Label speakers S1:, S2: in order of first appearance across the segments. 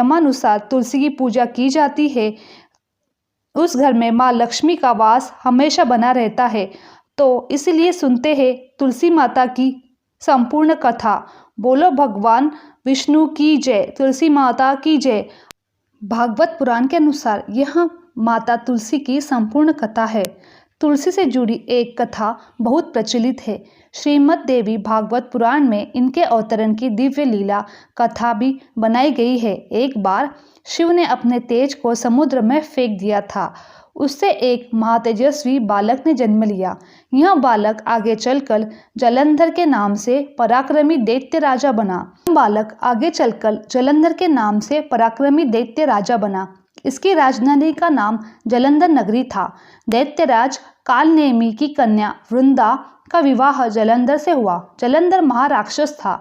S1: नियमानुसार तुलसी की पूजा की जाती है, उस घर में माँ लक्ष्मी का वास हमेशा बना रहता है। तो इसलिए सुनते हैं तुलसी माता की संपूर्ण कथा। बोलो भगवान विष्णु की जय, तुलसी माता की जय। भागवत पुराण के अनुसार यह माता तुलसी की संपूर्ण कथा है। तुलसी से जुड़ी एक कथा बहुत प्रचलित है। श्रीमद् देवी भागवत पुराण में इनके अवतरण की दिव्य लीला कथा भी बनाई गई है। एक बार शिव ने अपने तेज को समुद्र में फेंक दिया था। उससे एक महातेजस्वी बालक ने जन्म लिया। यह बालक आगे चलकर जलंधर के नाम से पराक्रमी दैत्य राजा बना। इसकी राजधानी का नाम जलंधर नगरी था। दैत्यराज कालनेमी की कन्या वृंदा का विवाह जलंधर से हुआ। जलंधर महाराक्षस था।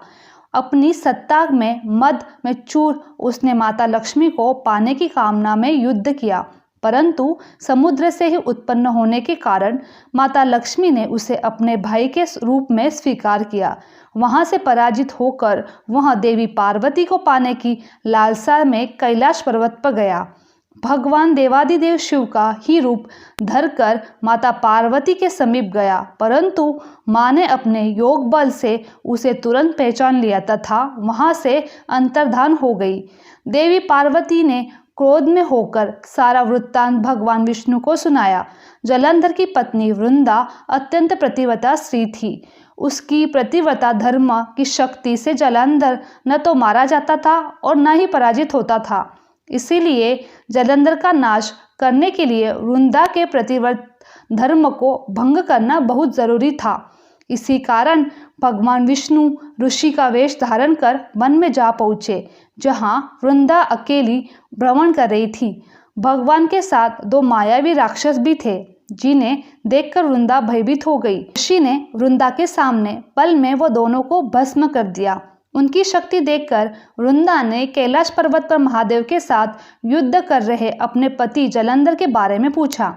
S1: अपनी सत्ता में मद में चूर उसने माता लक्ष्मी को पाने की कामना में युद्ध किया, परंतु समुद्र से ही उत्पन्न होने के कारण माता लक्ष्मी ने उसे अपने भाई के रूप में स्वीकार किया। वहां से पराजित होकर वह देवी पार्वती को पाने की लालसा में कैलाश पर्वत पर गया। भगवान देवादिदेव शिव का ही रूप धरकर माता पार्वती के समीप गया, परंतु माँ ने अपने योग बल से उसे तुरंत पहचान लिया तथा वहां से अंतर्धान हो गई। देवी पार्वती ने क्रोध में होकर सारा वृत्तांत भगवान विष्णु को सुनाया। जलंधर की पत्नी वृंदा अत्यंत प्रतिव्रता स्त्री थी। उसकी प्रतिव्रता धर्म की शक्ति से जलंधर न तो मारा जाता था और न ही पराजित होता था। इसीलिए जलंधर का नाश करने के लिए वृंदा के प्रतिव्रत धर्म को भंग करना बहुत जरूरी था। इसी कारण भगवान विष्णु ऋषि का वेश धारण कर वन में जा पहुँचे, जहाँ वृंदा अकेली भ्रमण कर रही थी। भगवान के साथ दो मायावी राक्षस भी थे, जिन्हें देखकर वृंदा भयभीत हो गई। ऋषि ने वृंदा के सामने पल में वो दोनों को भस्म कर दिया। उनकी शक्ति देखकर वृंदा ने कैलाश पर्वत पर महादेव के साथ युद्ध कर रहे अपने पति जलंधर के बारे में पूछा।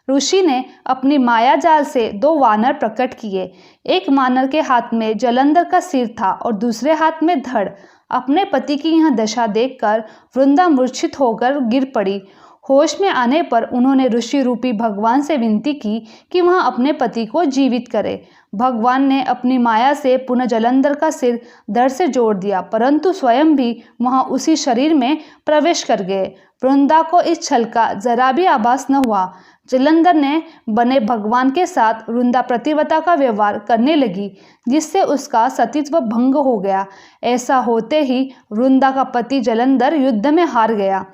S1: ऋषि ने अपनी माया जाल से दो वानर प्रकट किए। एक वानर के हाथ में जलंधर का सिर था और दूसरे हाथ में धड़। अपने पति की यह दशा देखकर वृंदा मूर्छित होकर गिर पड़ी। होश में आने पर उन्होंने ऋषि रूपी भगवान से विनती की कि वह अपने पति को जीवित करे। भगवान ने अपनी माया से पुनः जलंधर का सिर धड़ से जोड़ दिया, परंतु स्वयं भी वहां उसी शरीर में प्रवेश कर गए। वृंदा को इस छल का जरा भी आभास न हुआ। जलंधर ने बने भगवान के साथ वृंदा प्रतिव्रता का व्यवहार करने लगी, जिससे उसका सतीत्व भंग हो गया। ऐसा होते ही वृंदा का पति जलंधर युद्ध में हार गया।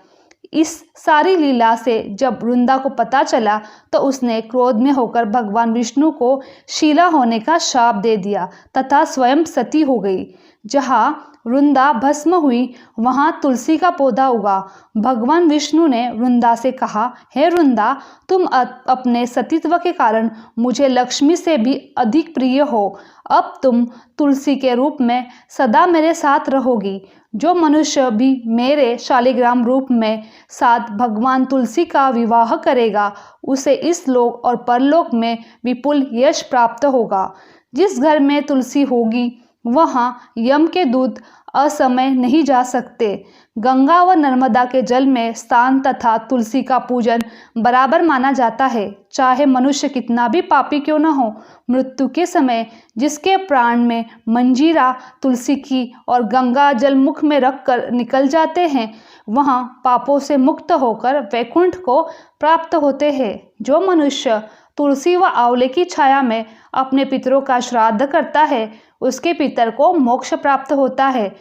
S1: इस सारी लीला से जब वृंदा को पता चला तो उसने क्रोध में होकर भगवान विष्णु को शीला होने का शाप दे दिया तथा स्वयं सती हो गई। जहाँ वृंदा भस्म हुई वहाँ तुलसी का पौधा उगा। भगवान विष्णु ने वृंदा से कहा, हे वृंदा, तुम अपने सतीत्व के कारण मुझे लक्ष्मी से भी अधिक प्रिय हो। अब तुम तुलसी के रूप में सदा मेरे साथ रहोगी। जो मनुष्य भी मेरे शालिग्राम रूप में साथ भगवान तुलसी का विवाह करेगा, उसे इस लोक और परलोक में विपुल यश प्राप्त होगा। जिस घर में तुलसी होगी वहाँ यम के दूत असमय नहीं जा सकते। गंगा व नर्मदा के जल में स्नान तथा तुलसी का पूजन बराबर माना जाता है। चाहे मनुष्य कितना भी पापी क्यों न हो, मृत्यु के समय जिसके प्राण में मंजीरा तुलसी की और गंगा जल मुख में रखकर निकल जाते हैं, वहाँ पापों से मुक्त होकर वैकुंठ को प्राप्त होते हैं। जो मनुष्य तुलसी व आंवले की छाया में अपने पितरों का श्राद्ध करता है, उसके पितर को मोक्ष प्राप्त होता है।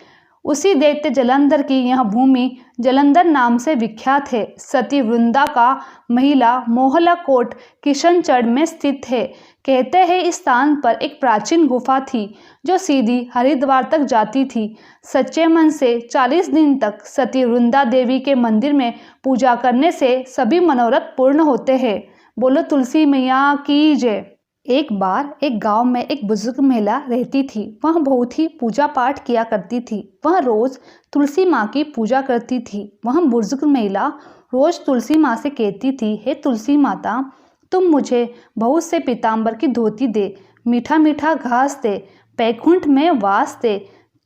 S1: उसी दैत्य जलंधर की यह भूमि जलंधर नाम से विख्यात है। सती वृंदा का महिला मोहला कोट किशनचढ़ में स्थित है। कहते हैं इस स्थान पर एक प्राचीन गुफा थी जो सीधी हरिद्वार तक जाती थी। सच्चे मन से 40 दिन तक सती वृंदा देवी के मंदिर में पूजा करने से सभी मनोरथ पूर्ण होते हैं। बोलो तुलसी मैया की जय। एक बार एक गांव में एक बुजुर्ग महिला रहती थी। वह बहुत ही पूजा पाठ किया करती थी। वह रोज तुलसी माँ की पूजा करती थी। वह बुजुर्ग महिला रोज तुलसी माँ से कहती थी, हे तुलसी माता, तुम मुझे बहुत से पीताम्बर की धोती दे, मीठा मीठा घास दे, बैकुंठ में वास दे,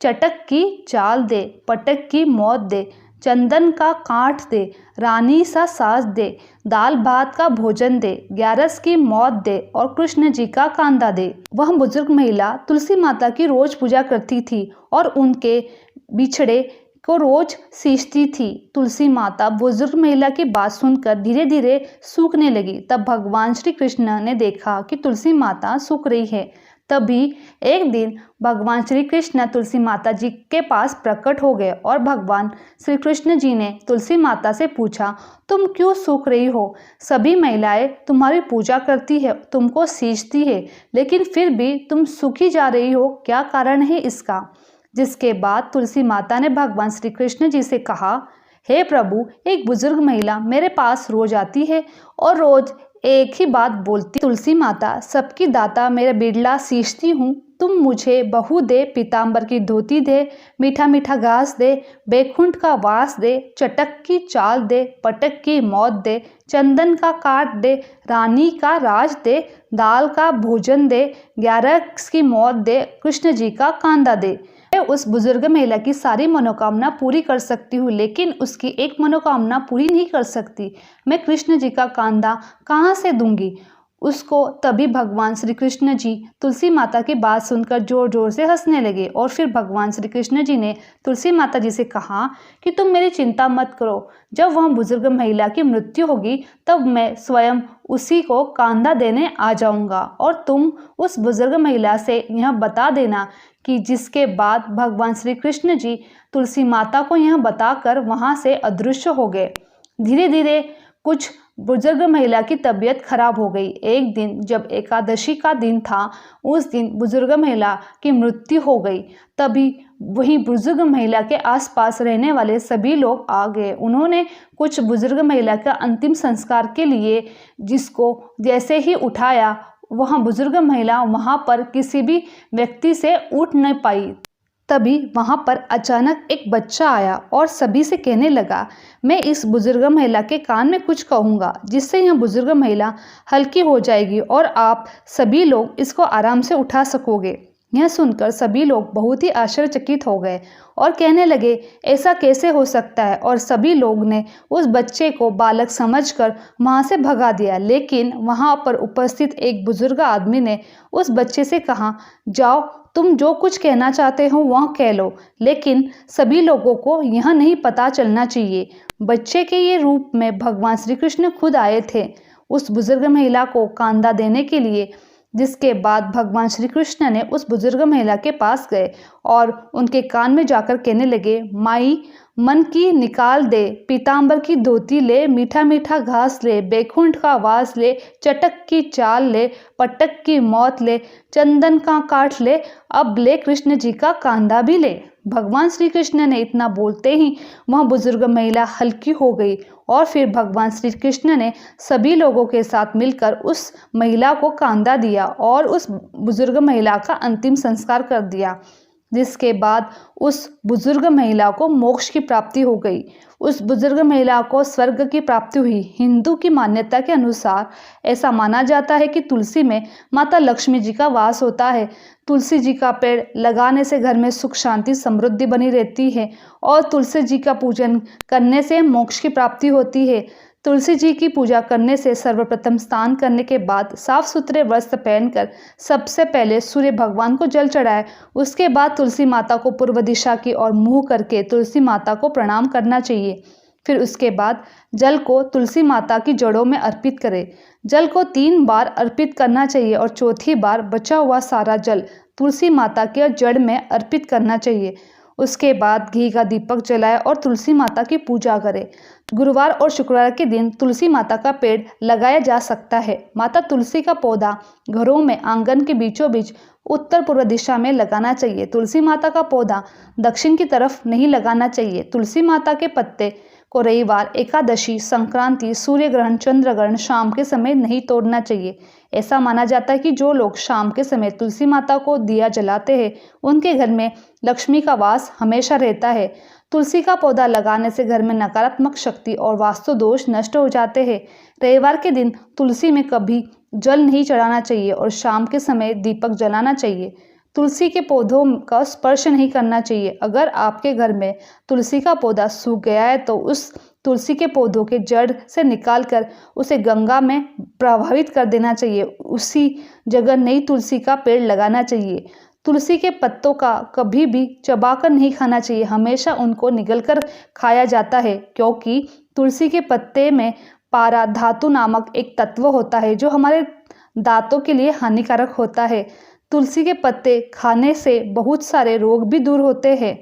S1: चटक की चाल दे, पटक की मौत दे, चंदन का काठ दे, रानी सा साज दे, दाल भात का भोजन दे, 11 की मौत दे और कृष्ण जी का कांदा दे। वह बुजुर्ग महिला तुलसी माता की रोज पूजा करती थी और उनके बिछड़े को रोज सींचती थी। तुलसी माता बुजुर्ग महिला की बात सुनकर धीरे धीरे सूखने लगी। तब भगवान श्री कृष्ण ने देखा कि तुलसी माता सूख रही है। तभी एक दिन भगवान श्री कृष्ण तुलसी माता जी के पास प्रकट हो गए और भगवान श्री कृष्ण जी ने तुलसी माता से पूछा, तुम क्यों सूख रही हो? सभी महिलाएं तुम्हारी पूजा करती है, तुमको सींचती है, लेकिन फिर भी तुम सूखी जा रही हो, क्या कारण है इसका? जिसके बाद तुलसी माता ने भगवान श्री कृष्ण जी से कहा, हे प्रभु, एक बुजुर्ग महिला मेरे पास रोज आती है और रोज एक ही बात बोलती, तुलसी माता सबकी दाता, मेरा बिरला सींचती हूँ, तुम मुझे बहू दे, पीताम्बर की धोती दे, मीठा मीठा घास दे, बैकुंठ का वास दे, चटक की चाल दे, पटक की मौत दे, चंदन का काट दे, रानी का राज दे, दाल का भोजन दे, 11 की मौत दे, कृष्ण जी का कांदा दे। मैं उस बुजुर्ग महिला की सारी मनोकामना पूरी कर सकती हूँ, लेकिन उसकी एक मनोकामना पूरी नहीं कर सकती। मैं कृष्ण जी का कांदा कहाँ से दूंगी उसको? तभी भगवान श्री कृष्ण जी तुलसी माता की बात सुनकर जोर जोर से हंसने लगे और फिर भगवान श्री कृष्ण जी ने तुलसी माता जी से कहा कि तुम मेरी चिंता मत करो, जब वह बुजुर्ग महिला की मृत्यु होगी तब मैं स्वयं उसी को कांदा देने आ जाऊंगा और तुम उस बुजुर्ग महिला से यह बता देना कि जिसके बाद भगवान श्री कृष्ण जी तुलसी माता को यह बताकर वहां से अदृश्य हो गए। धीरे धीरे कुछ बुजुर्ग महिला की तबीयत खराब हो गई। एक दिन जब एकादशी का दिन था, उस दिन बुजुर्ग महिला की मृत्यु हो गई। तभी वही बुजुर्ग महिला के आसपास रहने वाले सभी लोग आ गए। उन्होंने कुछ बुजुर्ग महिला का अंतिम संस्कार के लिए जिसको जैसे ही उठाया, वह बुजुर्ग महिला वहां पर किसी भी व्यक्ति से उठ नहीं पाई। तभी वहां पर अचानक एक बच्चा आया और सभी से कहने लगा, मैं इस बुजुर्ग महिला के कान में कुछ कहूँगा जिससे यह बुजुर्ग महिला हल्की हो जाएगी और आप सभी लोग इसको आराम से उठा सकोगे। यह सुनकर सभी लोग बहुत ही आश्चर्यचकित हो गए और कहने लगे, ऐसा कैसे हो सकता है? और सभी लोग ने उस बच्चे को बालक समझकर वहां से भगा दिया। लेकिन वहां पर उपस्थित एक बुजुर्ग आदमी ने उस बच्चे से कहा, जाओ, तुम जो कुछ कहना चाहते हो वह कह लो, लेकिन सभी लोगों को यह नहीं पता चलना चाहिए। बच्चे के ये रूप में भगवान श्री कृष्ण खुद आए थे उस बुजुर्ग महिला को कांदा देने के लिए। जिसके बाद भगवान श्री कृष्ण ने उस बुजुर्ग महिला के पास गए और उनके कान में जाकर कहने लगे, माई, मन की निकाल दे, पीताम्बर की धोती ले, मीठा मीठा घास ले, बैकुंठ का वास ले, चटक की चाल ले, पटक की मौत ले, चंदन का काठ ले, अब ले कृष्ण जी का कांदा भी ले। भगवान श्री कृष्ण ने इतना बोलते ही वह बुजुर्ग महिला हल्की हो गई और फिर भगवान श्री कृष्ण ने सभी लोगों के साथ मिलकर उस महिला को कांदा दिया और उस बुजुर्ग महिला का अंतिम संस्कार कर दिया। जिसके बाद उस बुजुर्ग महिला को मोक्ष की प्राप्ति हो गई। उस बुजुर्ग महिला को स्वर्ग की प्राप्ति हुई। हिंदू की मान्यता के अनुसार ऐसा माना जाता है कि तुलसी में माता लक्ष्मी जी का वास होता है। तुलसी जी का पेड़ लगाने से घर में सुख शांति समृद्धि बनी रहती है और तुलसी जी का पूजन करने से मोक्ष की प्राप्ति होती है। तुलसी जी की पूजा करने से सर्वप्रथम स्नान करने के बाद साफ सुथरे वस्त्र पहनकर सबसे पहले सूर्य भगवान को जल चढ़ाए। उसके बाद तुलसी माता को पूर्व दिशा की ओर मुंह करके तुलसी माता को प्रणाम करना चाहिए। फिर उसके बाद जल को तुलसी माता की जड़ों में अर्पित करें। जल को 3 बार अर्पित करना चाहिए और चौथी बार बचा हुआ सारा जल तुलसी माता के जड़ में अर्पित करना चाहिए। उसके बाद घी का दीपक जलाए और तुलसी माता की पूजा करें। गुरुवार और शुक्रवार के दिन तुलसी माता का पेड़ लगाया जा सकता है। माता तुलसी का पौधा घरों में आंगन के बीचों बीच उत्तर पूर्व दिशा में लगाना चाहिए। तुलसी माता का पौधा दक्षिण की तरफ नहीं लगाना चाहिए। तुलसी माता के पत्ते को रविवार, एकादशी, संक्रांति, सूर्य ग्रहण, चंद्र ग्रहण, शाम के समय नहीं तोड़ना चाहिए। ऐसा माना जाता है कि जो लोग शाम के समय तुलसी माता को दिया जलाते हैं उनके घर में लक्ष्मी का वास हमेशा रहता है। तुलसी का पौधा लगाने से घर में नकारात्मक शक्ति और वास्तु दोष नष्ट हो जाते हैं। रविवार के दिन तुलसी में कभी जल नहीं चढ़ाना चाहिए और शाम के समय दीपक जलाना चाहिए। तुलसी के पौधों का स्पर्श नहीं करना चाहिए। अगर आपके घर में तुलसी का पौधा सूख गया है तो उस तुलसी के पौधों के जड़ से निकालकर उसे गंगा में प्रवाहित कर देना चाहिए। उसी जगह नई तुलसी का पेड़ लगाना चाहिए। तुलसी के पत्तों का कभी भी चबाकर नहीं खाना चाहिए, हमेशा उनको निगलकर खाया जाता है, क्योंकि तुलसी के पत्ते में पारा धातु नामक एक तत्व होता है जो हमारे दांतों के लिए हानिकारक होता है। तुलसी के पत्ते खाने से बहुत सारे रोग भी दूर होते हैं।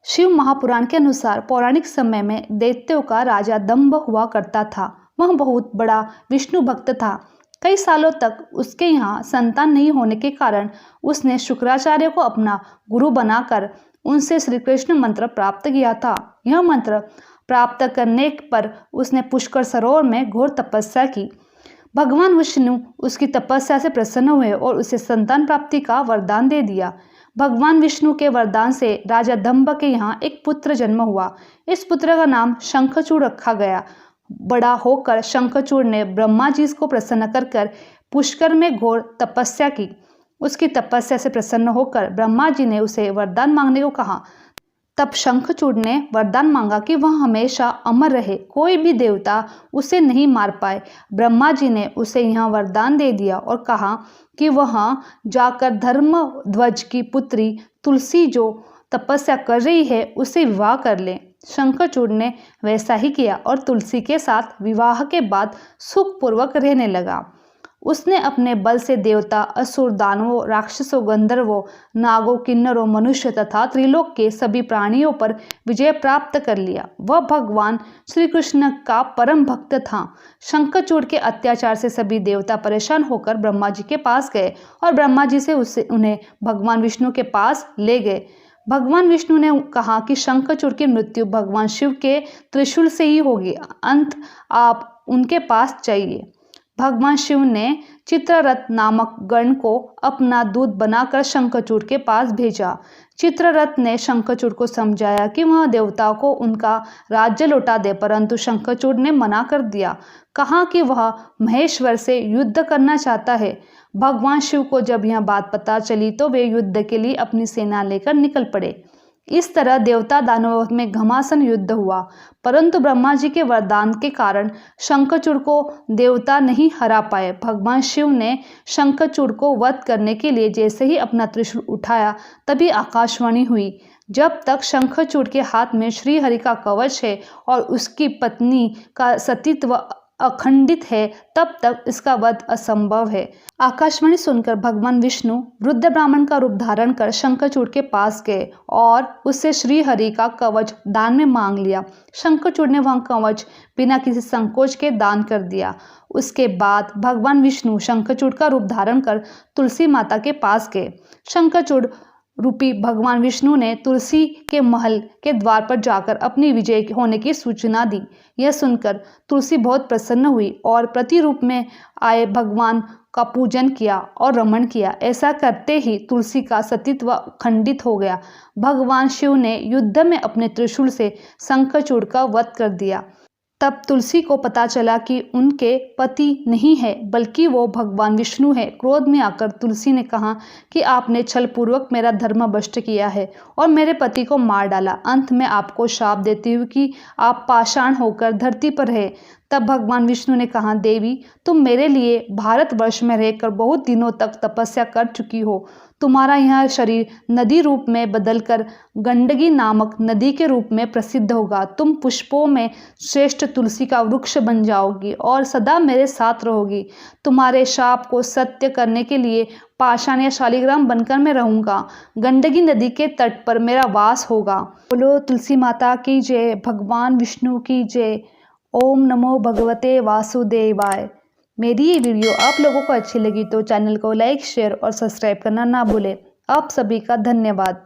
S1: शिव महापुराण के अनुसार पौराणिक समय में दैत्यों का राजा दंभ हुआ करता था। वह बहुत बड़ा विष्णु भक्त था। कई सालों तक उसके यहाँ संतान नहीं होने के कारण उसने शुक्राचार्य को अपना गुरु बनाकर उनसे श्री कृष्ण मंत्र प्राप्त किया था। यह मंत्र प्राप्त करने पर उसने पुष्कर सरोवर में घोर तपस्या की। भगवान विष्णु उसकी तपस्या से प्रसन्न हुए और उसे संतान प्राप्ति का वरदान दे दिया। भगवान विष्णु के वरदान से राजा दंभ के यहाँ एक पुत्र जन्म हुआ। इस पुत्र का नाम शंखचूड़ रखा गया। बड़ा होकर शंखचूड़ ने ब्रह्मा जी को प्रसन्न कर पुष्कर में घोर तपस्या की। उसकी तपस्या से प्रसन्न होकर ब्रह्मा जी ने उसे वरदान मांगने को कहा। तब शंखचूड़ ने वरदान मांगा कि वह हमेशा अमर रहे, कोई भी देवता उसे नहीं मार पाए। ब्रह्मा जी ने उसे यह वरदान दे दिया और कहा कि वह जाकर धर्मध्वज की पुत्री तुलसी जो तपस्या कर रही है उसे विवाह कर ले। शंखचूड़ ने वैसा ही किया और तुलसी के साथ विवाह के बाद सुखपूर्वक रहने लगा। उसने अपने बल से देवता, असुर, दानवों, राक्षसों, गंधर्वों, नागों, किन्नरों, मनुष्य तथा त्रिलोक के सभी प्राणियों पर विजय प्राप्त कर लिया। वह भगवान श्री कृष्ण का परम भक्त था। शंखचूड़ के अत्याचार से सभी देवता परेशान होकर ब्रह्मा जी के पास गए और ब्रह्मा जी से उन्हें भगवान विष्णु के पास ले गए। भगवान विष्णु ने कहा कि शंखचूड़ की मृत्यु भगवान शिव के त्रिशूल से ही होगी, अंत आप उनके पास जाइए। भगवान शिव ने चित्ररथ नामक गण को अपना दूत बनाकर शंखचूड़ के पास भेजा। चित्ररथ ने शंखचूड़ को समझाया कि वह देवताओं को उनका राज्य लौटा दे, परंतु शंखचूड़ ने मना कर दिया। कहा कि वह महेश्वर से युद्ध करना चाहता है। भगवान शिव को जब यह बात पता चली तो वे युद्ध के लिए अपनी सेना लेकर निकल पड़े। इस तरह देवता दानवों में घमासान युद्ध हुआ, परंतु ब्रह्मा जी के वरदान के कारण शंखचूड़ को देवता नहीं हरा पाए। भगवान शिव ने शंखचूड़ को वध करने के लिए जैसे ही अपना त्रिशूल उठाया तभी आकाशवाणी हुई, जब तक शंखचूड़ के हाथ में श्री हरि का कवच है और उसकी पत्नी का सतीत्व अखंडित है तब तक इसका वध असंभव है। आकाशवाणी सुनकर भगवान विष्णु वृद्ध ब्राह्मण का रूप धारण कर शंखचूड़ के पास गए और उससे श्री हरि का कवच दान में मांग लिया। शंखचूड़ ने वह कवच बिना किसी संकोच के दान कर दिया। उसके बाद भगवान विष्णु शंखचूड़ का रूप धारण कर तुलसी माता के पास गए। शंखचूड़ रूपी भगवान विष्णु ने तुलसी के महल के द्वार पर जाकर अपनी विजय होने की सूचना दी। यह सुनकर तुलसी बहुत प्रसन्न हुई और प्रतिरूप में आए भगवान का पूजन किया और रमण किया। ऐसा करते ही तुलसी का सतीत्व खंडित हो गया। भगवान शिव ने युद्ध में अपने त्रिशूल से शंखचूड़ का वध कर दिया। तब तुलसी को पता चला कि उनके पति नहीं है बल्कि वो भगवान विष्णु है। क्रोध में आकर तुलसी ने कहा कि आपने छलपूर्वक मेरा धर्म भ्रष्ट किया है और मेरे पति को मार डाला। अंत में आपको शाप देती हूँ कि आप पाषाण होकर धरती पर रहे। तब भगवान विष्णु ने कहा, देवी तुम मेरे लिए भारतवर्ष में रहकर बहुत दिनों तक तपस्या कर चुकी हो। तुम्हारा यह शरीर नदी रूप में बदलकर गंडकी नामक नदी के रूप में प्रसिद्ध होगा। तुम पुष्पों में श्रेष्ठ तुलसी का वृक्ष बन जाओगी और सदा मेरे साथ रहोगी। तुम्हारे शाप को सत्य करने के लिए पाषाण या शालिग्राम बनकर मैं रहूँगा। गंडकी नदी के तट पर मेरा वास होगा। बोलो तुलसी माता की जय, भगवान विष्णु की जय। ओम नमो भगवते वासुदेवाय। मेरी ये वीडियो आप लोगों को अच्छी लगी तो चैनल को लाइक, शेयर और सब्सक्राइब करना ना भूलें। आप सभी का धन्यवाद।